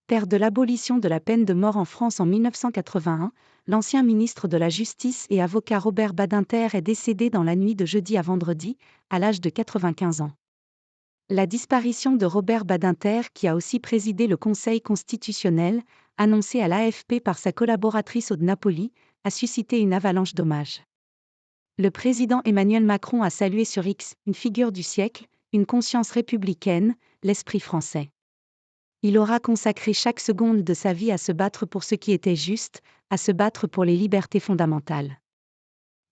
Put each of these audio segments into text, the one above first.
Père de l'abolition de la peine de mort en France en 1981, l'ancien ministre de la Justice et avocat Robert Badinter est décédé dans la nuit de jeudi à vendredi, à l'âge de 95 ans. La disparition de Robert Badinter, qui a aussi présidé le Conseil constitutionnel, annoncé à l'AFP par sa collaboratrice Aude Napoli, a suscité une avalanche d'hommages. Le président Emmanuel Macron a salué sur X une figure du siècle, une conscience républicaine, l'esprit français. Il aura consacré chaque seconde de sa vie à se battre pour ce qui était juste, à se battre pour les libertés fondamentales.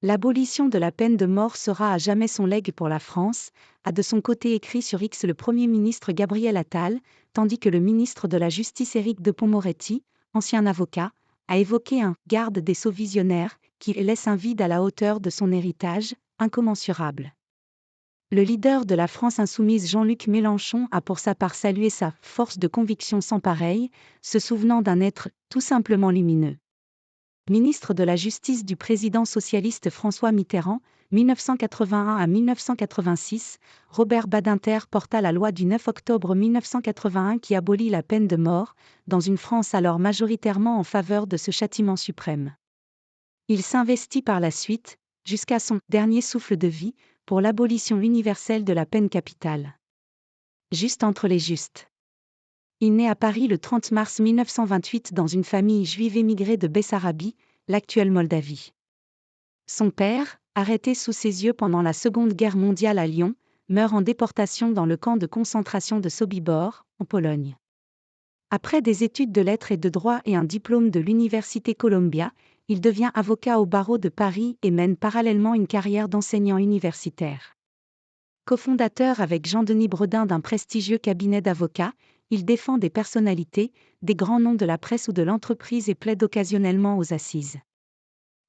L'abolition de la peine de mort sera à jamais son legs pour la France, a de son côté écrit sur X le Premier ministre Gabriel Attal, tandis que le ministre de la Justice Éric Dupond-Moretti, ancien avocat, a évoqué un « garde des sceaux visionnaire » qui laisse un vide à la hauteur de son héritage, incommensurable. Le leader de la France insoumise Jean-Luc Mélenchon a pour sa part salué sa « force de conviction sans pareille », se souvenant d'un être « tout simplement lumineux ». Ministre de la Justice du président socialiste François Mitterrand, 1981 à 1986, Robert Badinter porta la loi du 9 octobre 1981 qui abolit la peine de mort, dans une France alors majoritairement en faveur de ce châtiment suprême. Il s'investit par la suite, jusqu'à son « dernier souffle de vie », pour l'abolition universelle de la peine capitale. Juste entre les justes. Il naît à Paris le 30 mars 1928 dans une famille juive émigrée de Bessarabie, l'actuelle Moldavie. Son père, arrêté sous ses yeux pendant la Seconde Guerre mondiale à Lyon, meurt en déportation dans le camp de concentration de Sobibór, en Pologne. Après des études de lettres et de droit et un diplôme de l'Université Columbia, il devient avocat au barreau de Paris et mène parallèlement une carrière d'enseignant universitaire. Cofondateur avec Jean-Denis Bredin d'un prestigieux cabinet d'avocats, il défend des personnalités, des grands noms de la presse ou de l'entreprise et plaide occasionnellement aux assises.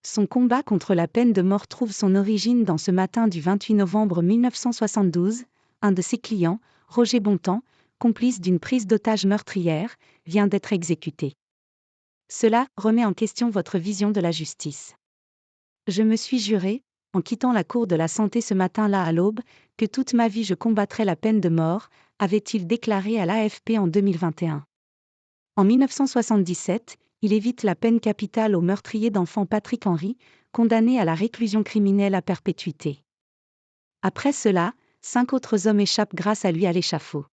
Son combat contre la peine de mort trouve son origine dans ce matin du 28 novembre 1972, un de ses clients, Roger Bontemps, complice d'une prise d'otage meurtrière, vient d'être exécuté. Cela remet en question votre vision de la justice. Je me suis juré, en quittant la cour de la santé ce matin-là à l'aube, que toute ma vie je combattrais la peine de mort, avait-il déclaré à l'AFP en 2021. En 1977, il évite la peine capitale au meurtrier d'enfant Patrick Henry, condamné à la réclusion criminelle à perpétuité. Après cela, 5 autres hommes échappent grâce à lui à l'échafaud.